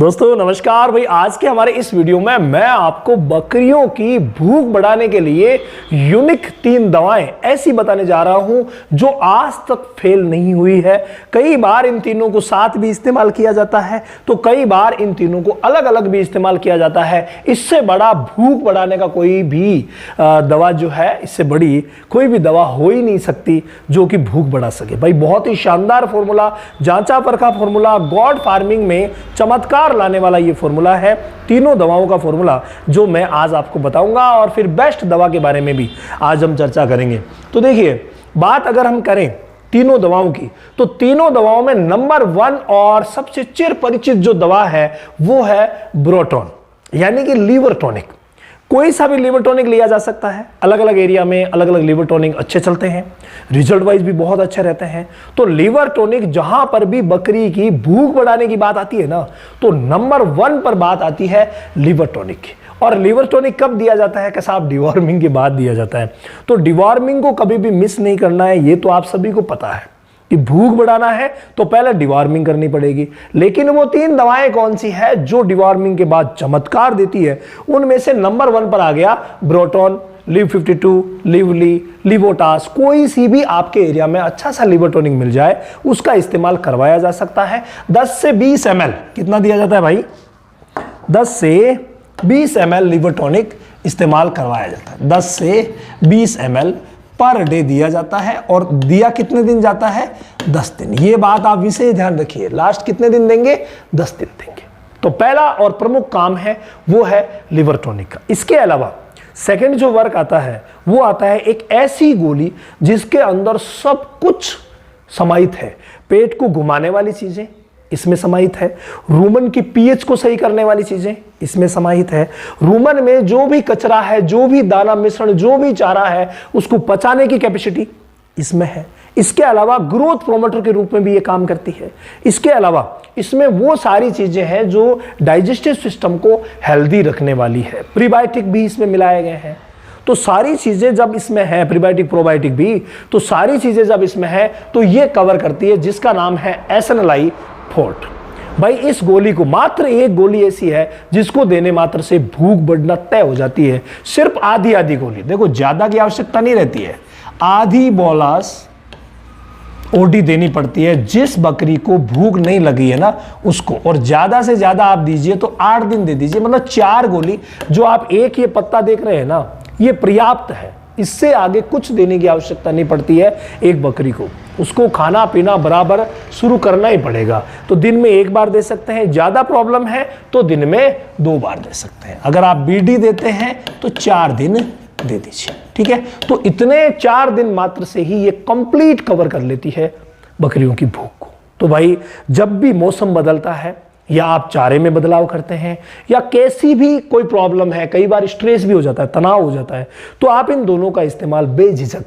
दोस्तों नमस्कार भाई। आज के हमारे इस वीडियो में मैं आपको बकरियों की भूख बढ़ाने के लिए यूनिक 3 दवाएं ऐसी बताने जा रहा हूं जो आज तक फेल नहीं हुई है। कई बार इन तीनों को साथ भी इस्तेमाल किया जाता है तो कई बार इन तीनों को अलग अलग भी इस्तेमाल किया जाता है। इससे बड़ा भूख बढ़ाने का कोई भी दवा जो है, इससे बड़ी कोई भी दवा हो ही नहीं सकती जो कि भूख बढ़ा सके। भाई बहुत ही शानदार फॉर्मूला, जांचा परखा फॉर्मूला, गॉड फार्मिंग में चमत्कार लाने वाला ये फॉर्मूला है। तीनों दवाओं का फॉर्मूला जो मैं आज आपको बताऊंगा और फिर बेस्ट दवा के बारे में भी आज हम चर्चा करेंगे। तो देखिए, बात अगर हम करें तीनों दवाओं की तो तीनों दवाओं में नंबर 1 और सबसे चिर परिचित जो दवा है वो है ब्रोटॉन, यानी कि लीवर टॉनिक। कोई सा भी लीवर टॉनिक लिया जा सकता है। अलग अलग एरिया में अलग अलग लीवर टॉनिक अच्छे चलते हैं, रिजल्ट वाइज भी बहुत अच्छे रहते हैं। तो लीवर टॉनिक जहां पर भी बकरी की भूख बढ़ाने की बात आती है ना, तो नंबर 1 पर बात आती है लीवर टॉनिक की। और लीवर टॉनिक कब दिया जाता है? कि साहब डिवॉर्मिंग के बाद दिया जाता है। तो डिवॉर्मिंग को कभी भी मिस नहीं करना है, ये तो आप सभी को पता है कि भूख बढ़ाना है तो पहले डिवॉर्मिंग करनी पड़ेगी। लेकिन वो 3 दवाएं कौन सी है जो डिवॉर्मिंग के बाद चमत्कार देती है? उनमें से नंबर 1 पर आ गया ब्रोटॉन, लिव 52, लिवली, लिवोटास। कोई सी भी आपके एरिया में अच्छा सा लीवर टॉनिक मिल जाए उसका इस्तेमाल करवाया जा सकता है। 10 से 20 ml कितना दिया जाता है भाई? 10 से 20 ml लीवर टॉनिक इस्तेमाल करवाया जाता है। 10 से 20 ml पर डे दिया जाता है। और दिया कितने दिन जाता है? 10 दिन। ये बात आप विशेष ध्यान रखिए। लास्ट कितने दिन देंगे? 10 दिन देंगे। तो पहला और प्रमुख काम है वो है लीवर टॉनिक का। इसके अलावा सेकंड जो वर्क आता है वो आता है एक ऐसी गोली जिसके अंदर सब कुछ समाहित है। पेट को घुमाने वाली चीजें इसमें समाहित है, रूमन की पीएच को सही करने वाली चीजें इसमें समाहित है, रूमन में जो भी कचरा है, जो भी दाना मिश्रण, जो भी चारा है उसको पचाने की कैपेसिटी इसमें है। इसके अलावा ग्रोथ प्रोमोटर के रूप में भी ये काम करती है। इसके अलावा इसमें वो सारी चीजें हैं जो डाइजेस्टिव सिस्टम को हेल्दी रखने वाली है। प्रीबायोटिक भी इसमें मिलाए गए हैं। तो सारी चीजें जब इसमें है, प्रीबायोटिक प्रोबायोटिक भी, तो सारी चीजें जब इसमें है तो ये कवर करती है, जिसका नाम है एसएनएलआई फोर्ट। भाई इस गोली को, मात्र एक गोली ऐसी है जिसको देने मात्र से भूख बढ़ना तय हो जाती है। सिर्फ आधी आधी गोली, देखो ज्यादा की आवश्यकता नहीं रहती है, आधी बोलास ओडी देनी पड़ती है जिस बकरी को भूख नहीं लगी है ना उसको। और ज्यादा से ज्यादा आप दीजिए तो 8 दिन दे दीजिए, मतलब 4 गोली। जो आप एक ये पत्ता देख रहे हैं ना, ये पर्याप्त है। इससे आगे कुछ देने की आवश्यकता नहीं पड़ती है एक बकरी को। उसको खाना पीना बराबर शुरू करना ही पड़ेगा। तो दिन में 1 बार दे सकते हैं, ज्यादा प्रॉब्लम है तो दिन में 2 बार दे सकते हैं। अगर आप बीडी देते हैं तो 4 दिन दे दीजिए, ठीक है। तो इतने 4 दिन मात्र से ही ये कंप्लीट कवर कर लेती है बकरियों की भूख को। तो भाई जब भी मौसम बदलता है या आप चारे में बदलाव करते हैं या कैसी भी कोई प्रॉब्लम है, कई बार स्ट्रेस भी हो जाता है, तनाव हो जाता है, तो आप इन दोनों का इस्तेमाल बेझिझक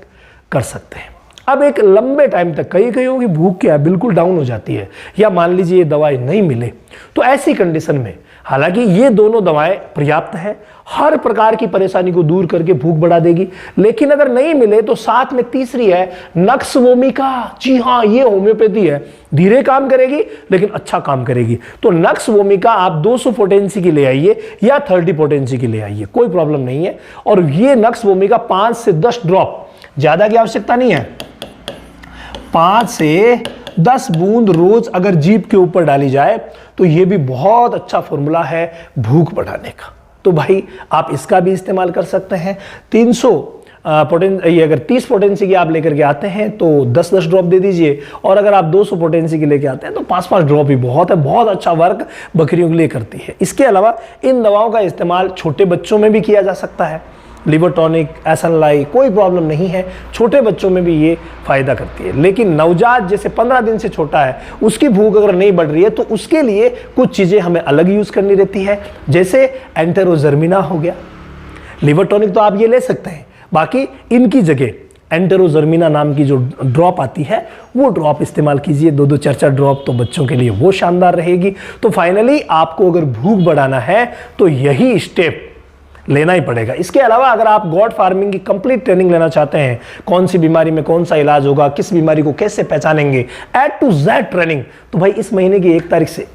कर सकते हैं। अब एक लंबे टाइम तक कईयों की भूख क्या है बिल्कुल डाउन हो जाती है, या मान लीजिए ये दवाई नहीं मिले, तो ऐसी कंडीशन में हालांकि ये दोनों दवाएं पर्याप्त है, हर प्रकार की परेशानी को दूर करके भूख बढ़ा देगी। लेकिन अगर नहीं मिले तो साथ में तीसरी है नक्स वोमिका। जी हाँ, ये होम्योपैथी है, धीरे काम करेगी लेकिन अच्छा काम करेगी। तो नक्स वोमिका आप 200 पोटेंसी की ले आइए या 30 पोटेंसी की ले आइए, कोई प्रॉब्लम नहीं है। और ये नक्स वोमिका 5 से 10 ड्रॉप, ज्यादा की आवश्यकता नहीं है, 5 से 10 बूंद रोज अगर जीभ के ऊपर डाली जाए तो यह भी बहुत अच्छा फॉर्मूला है भूख बढ़ाने का। तो भाई आप इसका भी इस्तेमाल कर सकते हैं। 300 पोटेंसी, अगर 30 पोटेंसी की आप लेकर के आते हैं तो 10-10 ड्रॉप दे दीजिए। और अगर आप 200 पोटेंसी की लेकर आते हैं तो 5-5 ड्रॉप ही बहुत है। बहुत अच्छा वर्क बकरियों के लिए करती है। इसके अलावा इन दवाओं का इस्तेमाल छोटे बच्चों में भी किया जा सकता है। लीवर टॉनिक, एसएनएलआई, कोई प्रॉब्लम नहीं है, छोटे बच्चों में भी ये फायदा करती है। लेकिन नवजात जैसे 15 दिन से छोटा है, उसकी भूख अगर नहीं बढ़ रही है तो उसके लिए कुछ चीजें हमें अलग यूज करनी रहती है, जैसे एंटेरोजर्मिना हो गया। लीवर टॉनिक तो आप ये ले सकते हैं, बाकी इनकी जगह एंटेरोजर्मिना नाम की जो ड्रॉप आती है वो ड्रॉप इस्तेमाल कीजिए, 2-2, 4-4 ड्रॉप, तो बच्चों के लिए वो शानदार रहेगी। तो फाइनली आपको अगर भूख बढ़ाना है तो यही स्टेप लेना ही पड़ेगा। इसके अलावा अगर आप गॉड फार्मिंग की कंप्लीट ट्रेनिंग लेना चाहते हैं, कौन सी बीमारी में कौन सा इलाज होगा, किस बीमारी को कैसे पहचानेंगे, A to Z ट्रेनिंग, तो भाई इस महीने की 1 तारीख से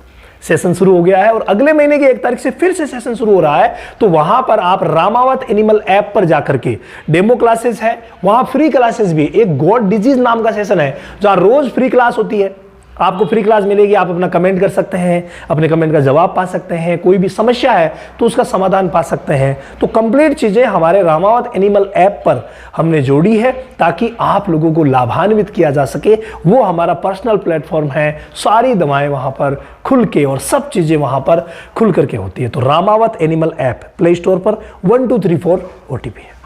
सेशन शुरू हो गया है और अगले महीने की 1 तारीख से फिर से सेशन शुरू हो रहा है। तो वहां पर आप रामावत एनिमल ऐप पर जाकर के डेमो क्लासेस है, वहां फ्री क्लासेस भी, एक गॉड डिजीज नाम का सेशन है जहां रोज फ्री क्लास होती है, आपको फ्री क्लास मिलेगी। आप अपना कमेंट कर सकते हैं, अपने कमेंट का जवाब पा सकते हैं, कोई भी समस्या है तो उसका समाधान पा सकते हैं। तो कंप्लीट चीजें हमारे रामावत एनिमल ऐप पर हमने जोड़ी है ताकि आप लोगों को लाभान्वित किया जा सके। वो हमारा पर्सनल प्लेटफॉर्म है, सारी दवाएं वहां पर खुल के और सब चीजें वहां पर खुल करके होती है। तो Ramawat animal app play store पर 1234 OTP है।